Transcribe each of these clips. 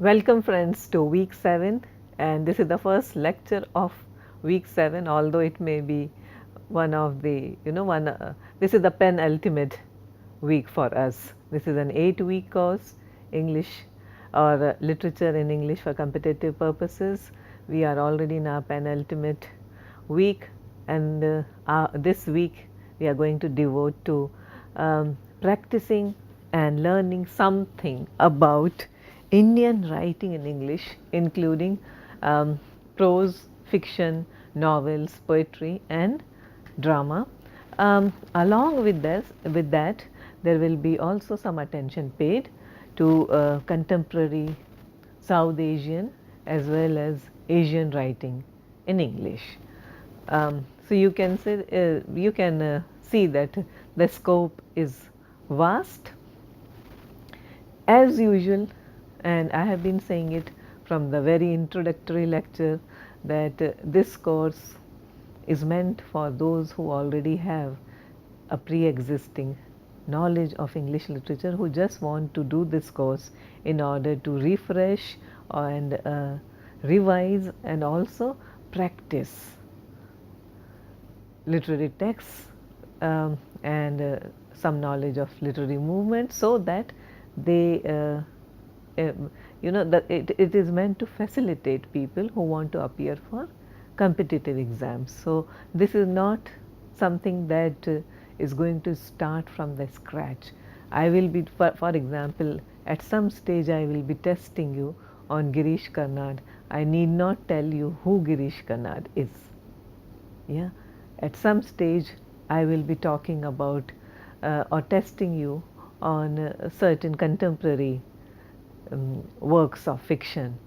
Welcome friends to week 7, and this is the first lecture of week 7, although it may be one of the this is the penultimate week for us. This is an 8-week course, English or literature in English for competitive purposes. We are already in our penultimate week, and this week we are going to devote to practicing and learning something about Indian writing in English, including prose, fiction, novels, poetry, and drama. Along with that, there will be also some attention paid to contemporary South Asian as well as Asian writing in English. So you can see that the scope is vast as usual, and I have been saying it from the very introductory lecture that this course is meant for those who already have a pre-existing knowledge of English literature, who just want to do this course in order to refresh and revise and also practice literary texts and some knowledge of literary movement, so that they that it is meant to facilitate people who want to appear for competitive exams. So this is not something that is going to start from the scratch. I will be, for example, at some stage I will be testing you on Girish Karnad. I need not tell you who Girish Karnad is. Yeah, at some stage I will be talking about or testing you on certain contemporary works of fiction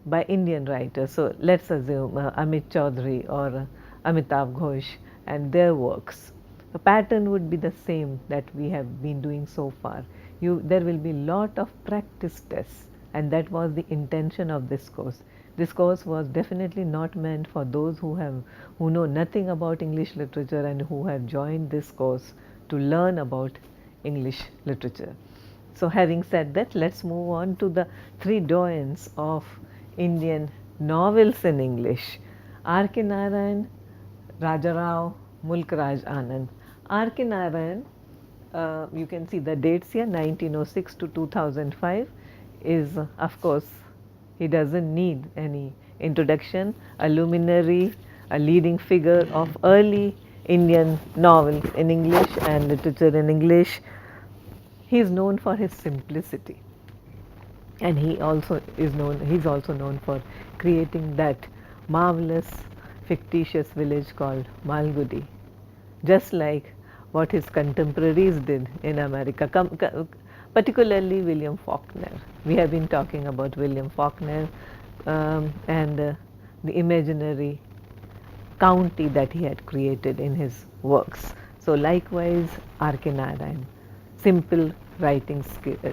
by Indian writers. So let's assume Amit Chaudhary or Amitav Ghosh and their works. The pattern would be the same that we have been doing so far. There will be lot of practice tests, and that was the intention of this course. This course was definitely not meant for those who know nothing about English literature and who have joined this course to learn about English literature. So having said that, let's move on to the three doyens of Indian novels in English: R.K. Narayan, Rajarao, Mulk Raj Anand. R.K. Narayan, you can see the dates here, 1906 to 2005, is of course, he doesn't need any introduction, a luminary, a leading figure of early Indian novels in English and literature in English. He is known for his simplicity, and he's also known for creating that marvelous fictitious village called Malgudi, just like what his contemporaries did in America, particularly William Faulkner. We have been talking about William Faulkner and the imaginary county that he had created in his works. So likewise, R.K. Narayan, simple writing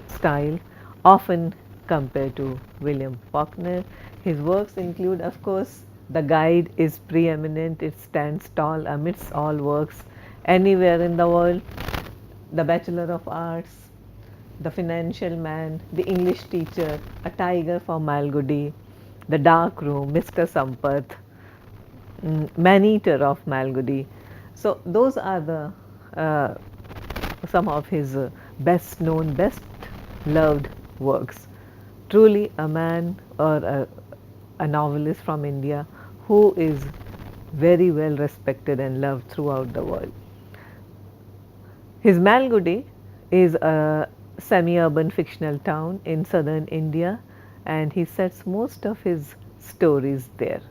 style, often compared to William Faulkner. His works include, of course, The Guide is preeminent, it stands tall amidst all works anywhere in the world. The Bachelor of Arts, The Financial Man, The English Teacher, A Tiger for Malgudi, The Dark Room, Mr. Sampath, Man-Eater of Malgudi. So those are the some of his best known, best loved works. Truly a man or a novelist from India who is very well respected and loved throughout the world. His Malgudi is a semi-urban fictional town in southern India, and he sets most of his stories there.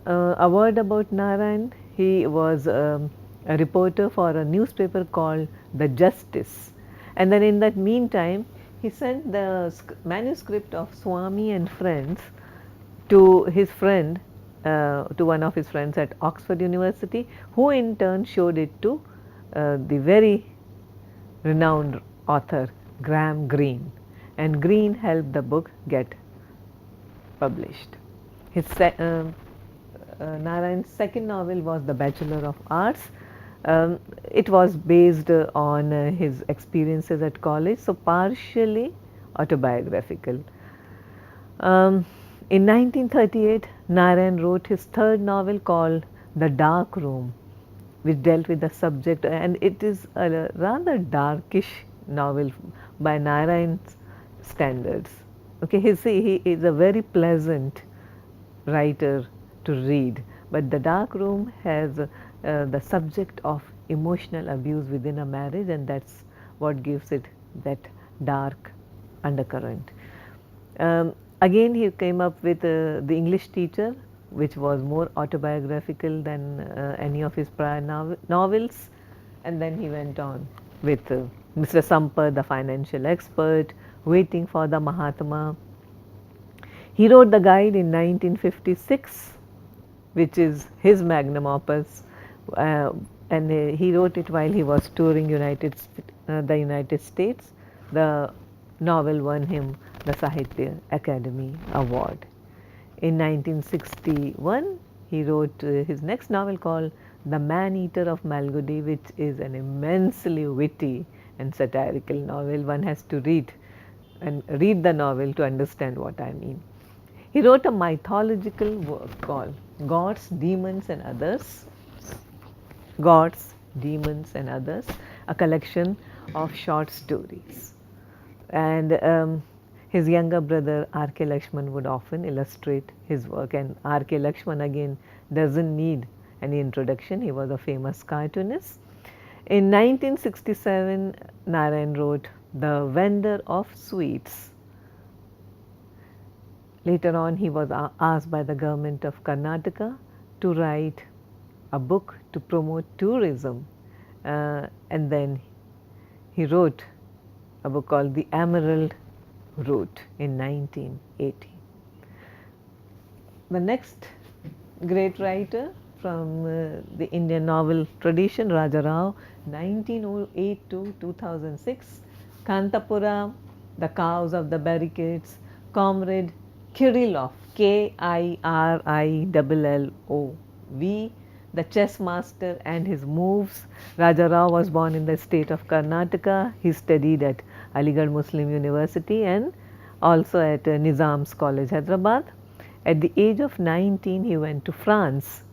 A word about Narayan: he was a reporter for a newspaper called The Justice, and then in that meantime he sent the manuscript of Swami and Friends to his friend, to one of his friends at Oxford University, who in turn showed it to the very renowned author Graham Greene, and Greene helped the book get published. His Narayan's second novel was The Bachelor of Arts. It was based on his experiences at college, so partially autobiographical. Um, in 1938, Narayan wrote his third novel called The Dark Room, which dealt with the subject, and it is a rather darkish novel by Narayan's standards. Okay, he is a very pleasant writer to read, but The Dark Room has the subject of emotional abuse within a marriage, and that's what gives it that dark undercurrent. Again, he came up with The English Teacher, which was more autobiographical than any of his prior novels. And then he went on with Mr. Sampad, the financial expert, Waiting for the Mahatma. He wrote The Guide in 1956, which is his magnum opus, uh, and he wrote it while he was touring the United States. The novel won him the Sahitya Academy Award. In 1961, he wrote his next novel called The Man-Eater of Malgudi, which is an immensely witty and satirical novel. One has to read the novel to understand what I mean. He wrote a mythological work called Gods, Demons and Others. Gods, Demons and Others, a collection of short stories. And his younger brother R.K. Lakshman would often illustrate his work, and R.K. Lakshman again doesn't need any introduction. He was a famous cartoonist. In 1967, Narayan wrote The Vendor of Sweets. Later on, he was asked by the government of Karnataka to write a book to promote tourism, and then he wrote a book called The Emerald Route in 1980. The next great writer from the Indian novel tradition, Raja Rao, 1908 to 2006, Kantapura, The Cows of the Barricades, Comrade Kirillov, Kirillov, The Chess Master and His Moves. Raja Rao was born in the state of Karnataka. He studied at Aligarh Muslim University and also at Nizam's College, Hyderabad. At the age of 19, he went to France,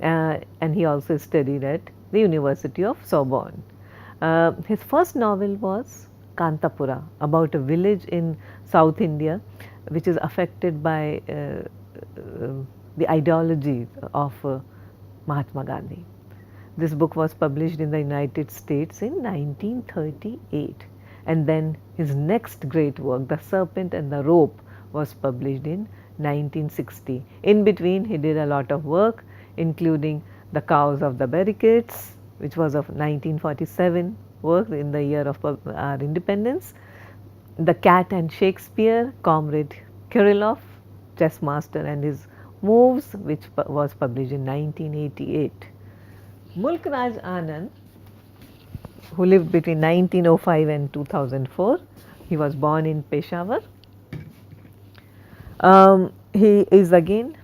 and he also studied at the University of Sorbonne. His first novel was Kantapura, about a village in South India which is affected by the ideology of Mahatma Gandhi. This book was published in the United States in 1938, and then his next great work, The Serpent and the Rope, was published in 1960. In between, he did a lot of work, including The Cows of the Barricades, which was of 1947 work in the year of our independence. The Cat and Shakespeare, Comrade Kirillov, Chess Master and His Moves, which was published in 1988. Mulk Raj Anand, who lived between 1905 and 2004, he was born in Peshawar. He is again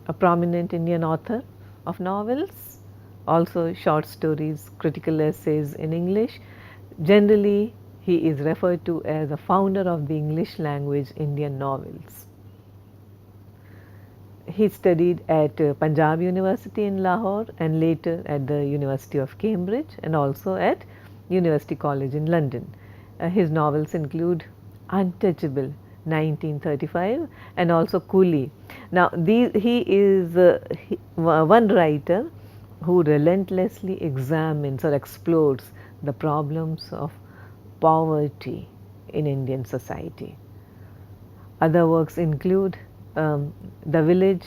a prominent Indian author of novels, also short stories, critical essays in English. Generally, he is referred to as a founder of the English language Indian novels. He studied at Punjab University in Lahore and later at the University of Cambridge and also at University College in London. His novels include Untouchable 1935 and also Coolie. Now he is one writer who relentlessly examines or explores the problems of poverty in Indian society. Other works include The Village,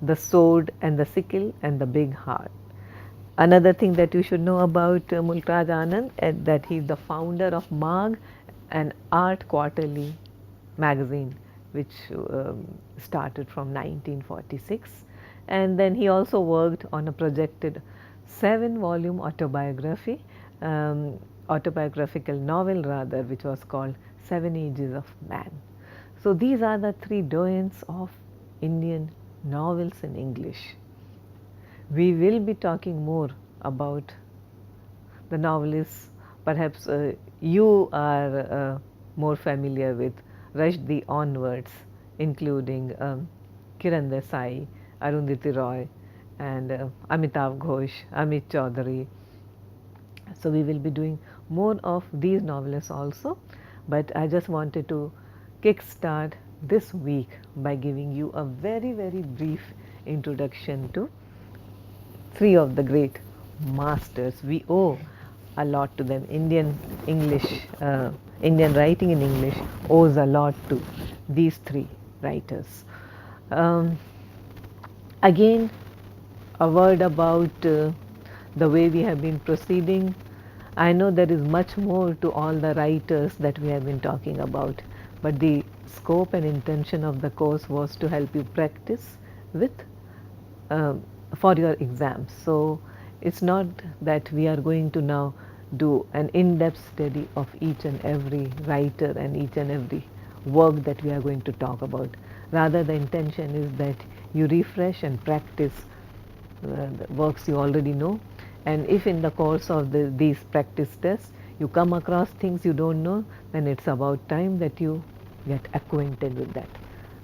The Sword and the Sickle and The Big Heart. Another thing that you should know about Mulk Raj Anand is that he is the founder of Mag, an art quarterly magazine which started from 1946, and then he also worked on a projected 7-volume autobiographical novel rather, which was called 7 Ages of Man. So these are the 3 doyens of Indian novels in English. We will be talking more about the novelists. Perhaps you are more familiar with rushed the onwards, including Kiran Desai, Arundhati Roy, and Amitav Ghosh, Amit Chaudhary. So we will be doing more of these novelists also, but I just wanted to kickstart this week by giving you a very, very brief introduction to three of the great masters. We owe a lot to them. Indian writing in English owes a lot to these three writers. Um, Again, a word about the way we have been proceeding. I know there is much more to all the writers that we have been talking about, but the scope and intention of the course was to help you practice with um, for your exams. So it's not that we are going to now do an in-depth study of each and every writer and each and every work that we are going to talk about. Rather, the intention is that you refresh and practice the works you already know, and if in the course of these practice tests you come across things you don't know, then it's about time that you get acquainted with that.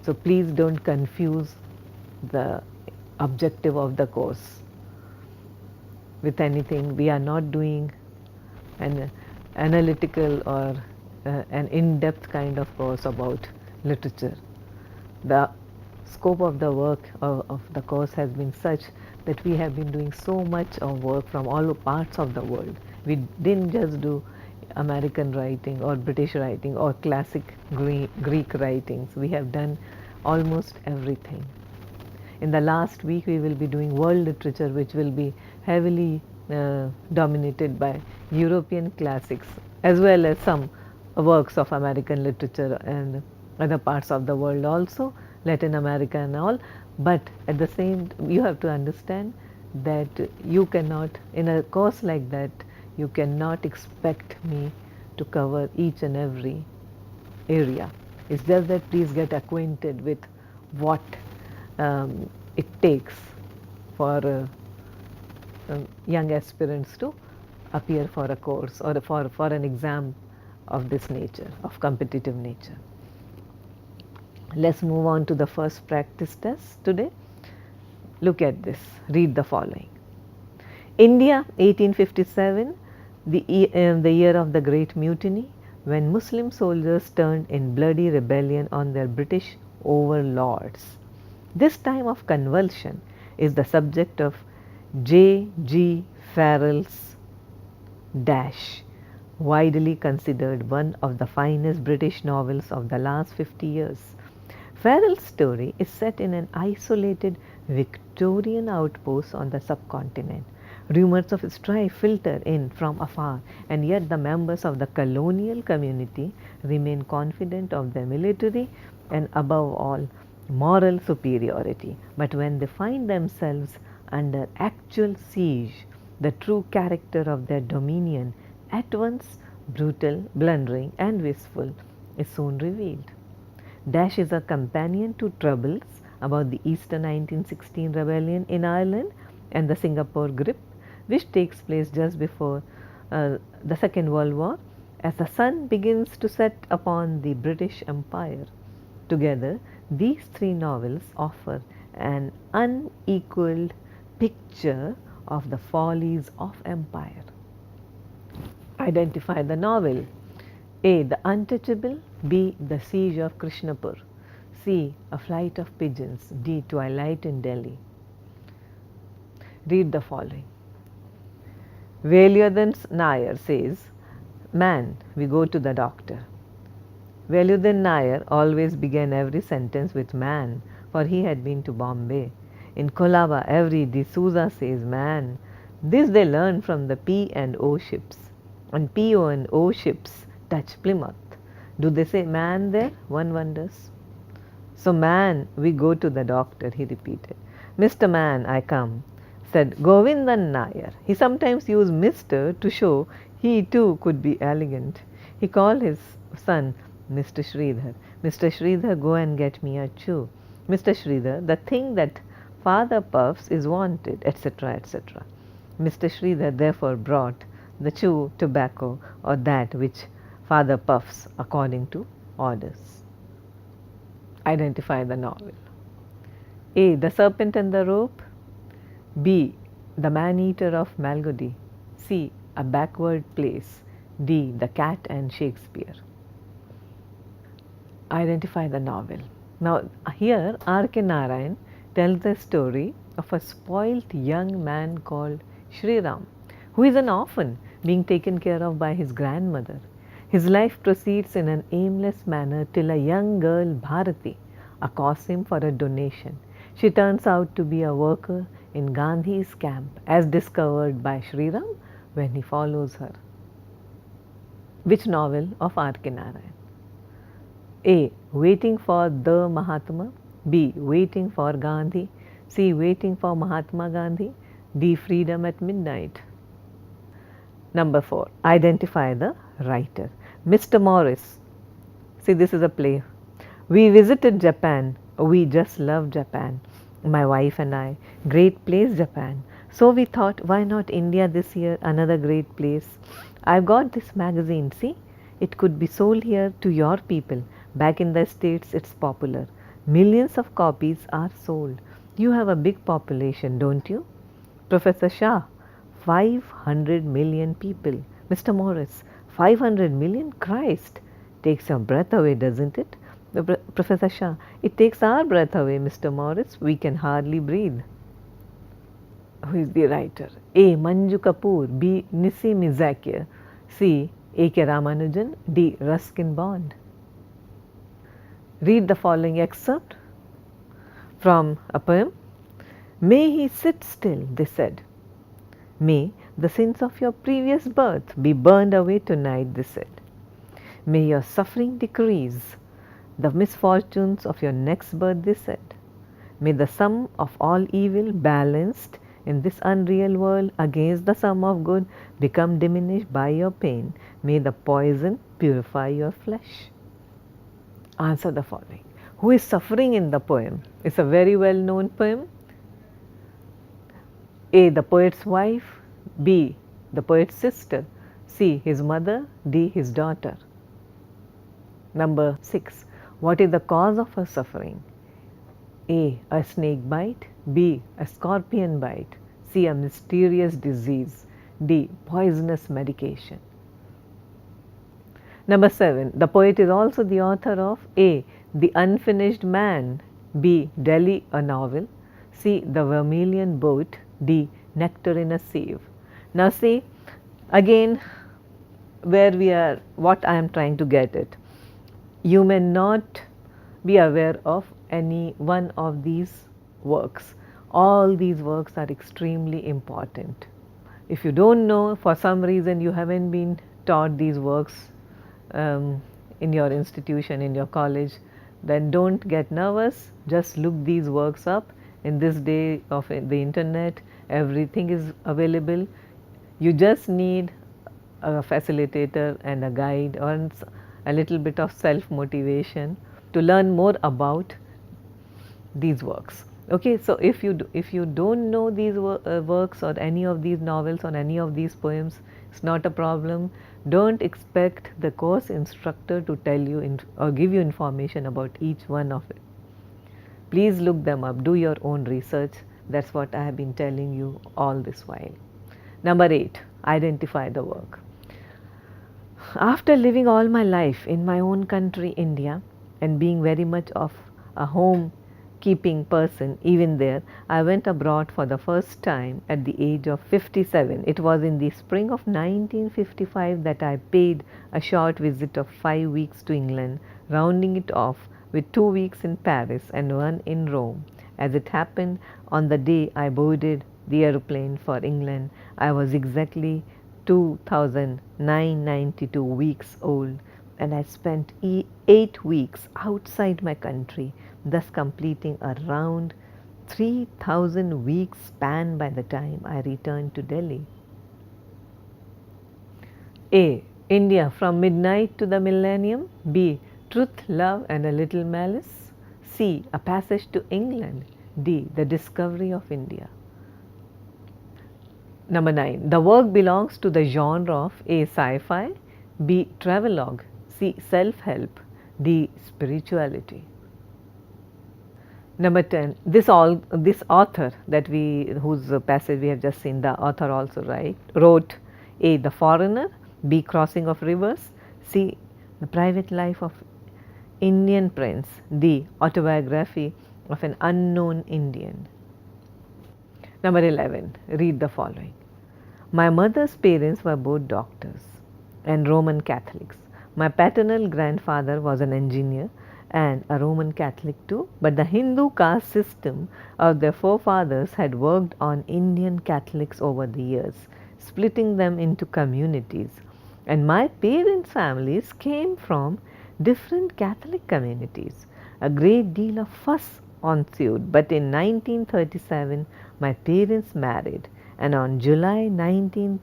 So please don't confuse the objective of the course with anything. We are not doing an analytical or an in-depth kind of course about literature. The scope of the work of the course has been such that we have been doing so much of work from all parts of the world. We didn't just do American writing or British writing or classic Greek writings. We have done almost everything. In the last week we will be doing world literature, which will be heavily dominated by European classics as well as some works of American literature and other parts of the world also, Latin America and all. But at the same, you have to understand that you cannot, in a course like that, you cannot expect me to cover each and every area. It's just that please get acquainted with what it takes for young aspirants to appear for a course or for an exam of this nature, of competitive nature. Let's move on to the first practice test today. Look at this, read the following. India, 1857, the year of the Great Mutiny, when Muslim soldiers turned in bloody rebellion on their British overlords. This time of convulsion is the subject of J. G. Farrell's Dash, widely considered one of the finest British novels of the last 50 years. Farrell's story is set in an isolated Victorian outpost on the subcontinent. Rumors of strife filter in from afar, and yet the members of the colonial community remain confident of their military and, above all, moral superiority. But when they find themselves under actual siege, the true character of their dominion, at once brutal, blundering, and wasteful, is soon revealed. Dash is a companion to Troubles about the Easter 1916 rebellion in Ireland and the Singapore grip, which takes place just before the Second World War, as the sun begins to set upon the British Empire. Together, these three novels offer an unequaled picture of the follies of empire. Identify the novel. A. The Untouchable. B. The Siege of Krishnapur. C. A Flight of Pigeons. D. Twilight in Delhi. Read the following. Valiudan Nair says, "Man, we go to the doctor." Valiudan Nair always began every sentence with "man," for he had been to Bombay. In Colaba, every D'Souza says "man." This they learned from the P&O ships. And P&O ships touch Plymouth. Do they say "man" there? One wonders. So, "Man, we go to the doctor," he repeated. "Mr. Man, I come," said Govindan Nair. He sometimes used "Mr." to show he too could be elegant. He called his son Mr. Sridhar. "Mr. Sridhar, go and get me a chew." "Mr. Sridhar, the thing that father puffs is wanted," etc., etc. Mr. Sridhar therefore brought the chew tobacco, or that which father puffs according to orders. Identify the novel. A. The Serpent and the Rope. B. The Man-Eater of Malgody. C. A Backward Place. D. The Cat and Shakespeare. Identify the novel. Now, here R.K. Narayan tells the story of a spoilt young man called Sri Ram, who is an orphan being taken care of by his grandmother. His life proceeds in an aimless manner till a young girl, Bharati, accosts him for a donation. She turns out to be a worker in Gandhi's camp, as discovered by Sri Ram when he follows her. Which novel of R.K. Narayan? A. Waiting for the Mahatma. B. Waiting for Gandhi. C. Waiting for Mahatma Gandhi. D. Freedom at Midnight. Number 4. Identify the writer. Mr. Morris. See, this is a play. We visited Japan. We just love Japan. My wife and I. Great place, Japan. So we thought, why not India this year? Another great place. I've got this magazine. See, it could be sold here to your people. Back in the States, it's popular. Millions of copies are sold. You have a big population, don't you? Professor Shah, 500 million people. Mr. Morris, 500 million? Christ! Takes your breath away, doesn't it? Professor Shah, it takes our breath away, Mr. Morris. We can hardly breathe. Who is the writer? A. Manju Kapoor. B. Nissim Zakir. C. A.K. Ramanujan. D. Ruskin Bond. Read the following excerpt from a poem. May he sit still, they said. May the sins of your previous birth be burned away tonight, they said. May your suffering decrease the misfortunes of your next birth, they said. May the sum of all evil balanced in this unreal world against the sum of good become diminished by your pain. May the poison purify your flesh. Answer the following. Who is suffering in the poem? It's a very well known poem. A. The poet's wife. B. The poet's sister. C. His mother. D. His daughter. Number 6. What is the cause of her suffering? A. A snake bite. B. A scorpion bite. C. A mysterious disease. D. Poisonous medication. Number 7. The poet is also the author of A. The Unfinished Man. B. Delhi, a novel. C. The Vermilion Boat. D. Nectar in a Sieve. Now see, again, where we are, what I am trying to get at. You may not be aware of any one of these works. All these works are extremely important. If you don't know, for some reason you haven't been taught these works in your institution, in your college, then don't get nervous. Just look these works up. In this day of the internet, everything is available. You just need a facilitator and a guide or a little bit of self-motivation to learn more about these works. Okay, so if you don't know these works or any of these novels or any of these poems, it's not a problem. Don't expect the course instructor to tell you or give you information about each one of it. Please look them up, do your own research. That's what I have been telling you all this while. Number 8, identify the work. After living all my life in my own country, India, and being very much of a home-keeping person, even there, I went abroad for the first time at the age of 57. It was in the spring of 1955 that I paid a short visit of 5 weeks to England, rounding it off with 2 weeks in Paris and 1 in Rome. As it happened, on the day I boarded the aeroplane for England, I was exactly 2,992 weeks old, and I spent 8 weeks outside my country, thus completing a round 3,000 week span by the time I returned to Delhi. A. India from midnight to the millennium. B. Truth, Love and a Little Malice. C. A Passage to England. D. The Discovery of India. Number 9. The work belongs to the genre of A. Sci-fi, B. Travelogue, C. Self-help, D. Spirituality. Number 10, this author that whose passage we have just seen, the author also wrote A. The Foreigner, B. Crossing of Rivers, C. The Private Life of Indian Prince, D. Autobiography of an Unknown Indian. Number 11, read the following. My mother's parents were both doctors and Roman Catholics. My paternal grandfather was an engineer and a Roman Catholic too, but the Hindu caste system of their forefathers had worked on Indian Catholics over the years, splitting them into communities. And my parents' families came from different Catholic communities. A great deal of fuss ensued, but in 1937 my parents married, and on July 19th,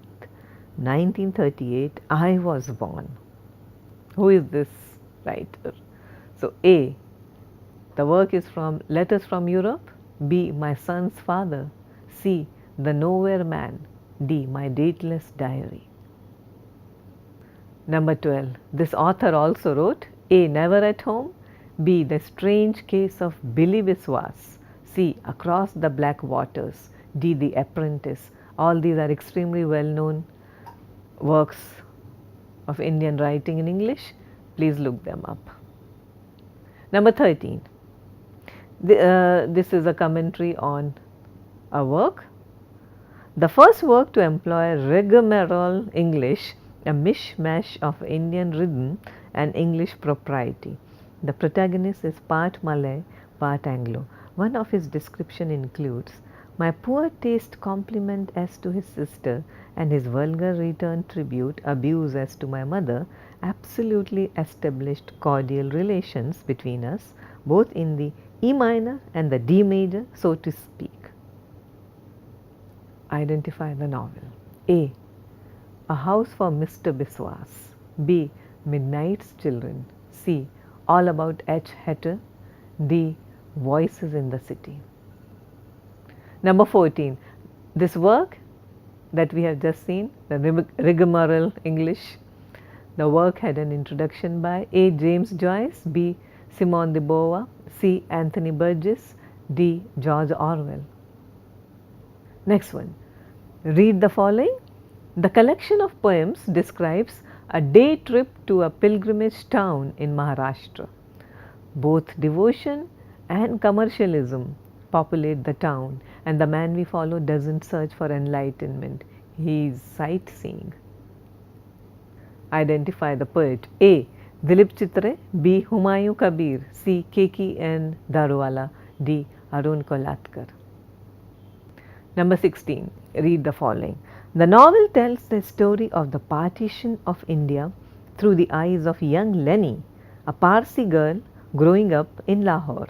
1938, I was born. Who is this writer? So, A. The work is from Letters from Europe. B. My son's father. C. The Nowhere Man. D. My dateless diary. Number 12. This author also wrote A. Never at Home. B. The Strange Case of Billy Biswas. C. Across the Black Waters. D. The Apprentice. All these are extremely well known works of Indian writing in English. Please look them up. Number 13. This is a commentary on a work. The first work to employ rigmarole English, a mishmash of Indian rhythm and English propriety. The protagonist is part Malay, part Anglo. One of his description includes, my poor taste compliment as to his sister and his vulgar return tribute abuse as to my mother absolutely established cordial relations between us, both in the E minor and the D major, so to speak. Identify the novel. A. A House for Mr. Biswas. B. Midnight's Children. C. All About H. Hatter. D. Voices in the City. Number 14. This work that we have just seen, the rigmarole English, the work had an introduction by A. James Joyce, B. Simone de Beauvoir, C. Anthony Burgess, D. George Orwell. Next one. Read the following. The collection of poems describes a day trip to a pilgrimage town in Maharashtra. Both devotion and commercialism populate the town, and the man we follow doesn't search for enlightenment. He is sightseeing. Identify the poet. A. Dilip Chitre. B. Humayun Kabir. C. Keki and Daruwala. D. Arun Kolatkar. Number 16. Read the following. The novel tells the story of the partition of India through the eyes of young Lenny, a Parsi girl growing up in Lahore.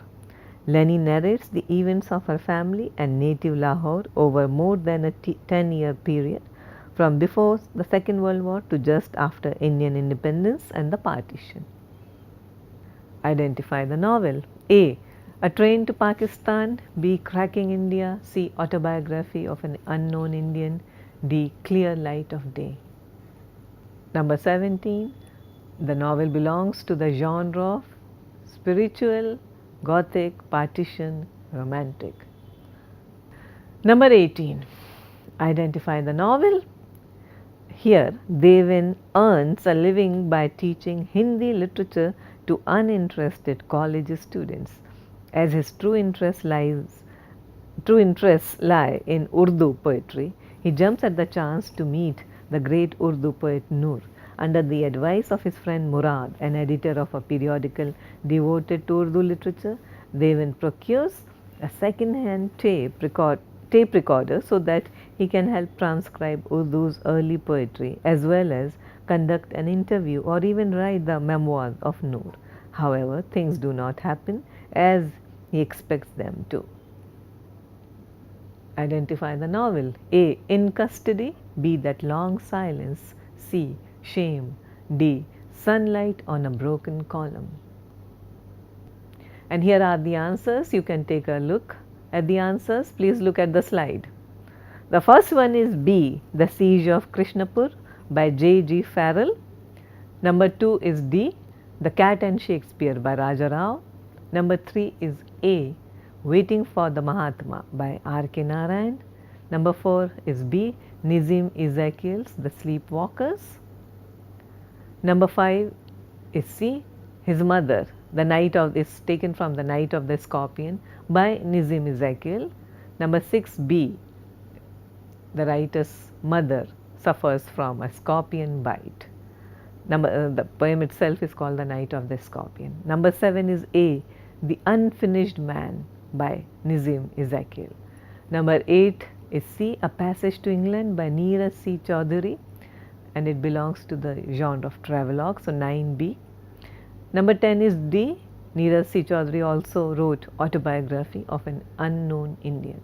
Lenny narrates the events of her family and native Lahore over more than a 10-year period, from before the Second World War to just after Indian independence and the partition. Identify the novel. A. A Train to Pakistan. B. Cracking India. C. Autobiography of an Unknown Indian. D. Clear Light of Day. Number 17. The novel belongs to the genre of spiritual, gothic, partition, romantic. Number 18. Identify the novel. Here, Devin earns a living by teaching Hindi literature to uninterested college students. As his true interests lie in Urdu poetry, he jumps at the chance to meet the great Urdu poet Noor. Under the advice of his friend Murad, an editor of a periodical devoted to Urdu literature, Devin procures a second-hand tape recorder so that he can help transcribe Urdu's early poetry as well as conduct an interview or even write the memoirs of Noor. However, things do not happen as he expects them to. Identify the novel. A. In Custody. B. That Long Silence. C. Shame. D. Sunlight on a Broken Column. And here are the answers. You can take a look at the answers. Please look at the slide. The first one is B. The Siege of Krishnapur by J.G. Farrell. Number 2 is D. The Cat and Shakespeare by Raja Rao. Number 3 is A. Waiting for the Mahatma by R.K. Narayan. Number 4 is B. Nizim Ezekiel's The Sleepwalkers. Number 5 is C. His Mother, the Night of is taken from The Night of the Scorpion by Nizim Ezekiel. Number 6 B. The writer's mother suffers from a scorpion bite. The poem itself is called The Night of the Scorpion. Number 7 is A. The Unfinished Man by Nizim Ezekiel. Number 8 is C. A Passage to England by Neeraj C. Chaudhary, and it belongs to the genre of travelogue, so 9B. Number 10 is D. Neeraj C. Chaudhary also wrote Autobiography of an Unknown Indian.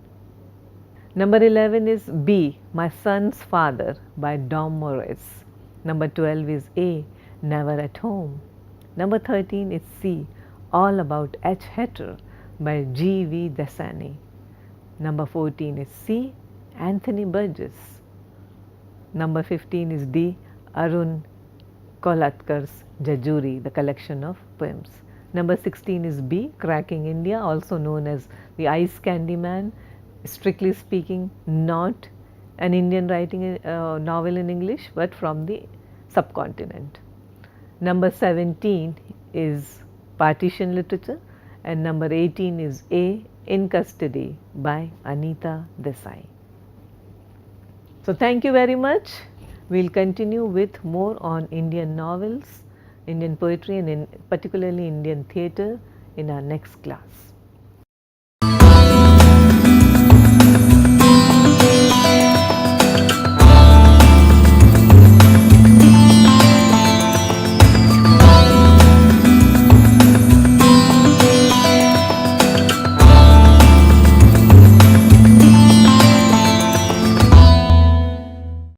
Number 11 is B. My Son's Father by Dom Morris. Number 12 is A. Never at Home. Number 13 is C. All About H. Hatter by G. V. Desani. Number 14 is C. Anthony Burgess. Number 15 is D. Arun Kolatkar's Jajuri, the collection of poems. Number 16 is B. Cracking India, also known as the Ice Candy Man. Strictly speaking, not an Indian writing novel in English, but from the subcontinent. Number 17 is Partition Literature, and number 18 is A. In Custody by Anita Desai. So thank you very much. We'll continue with more on Indian novels, Indian poetry, and particularly Indian theatre in our next class.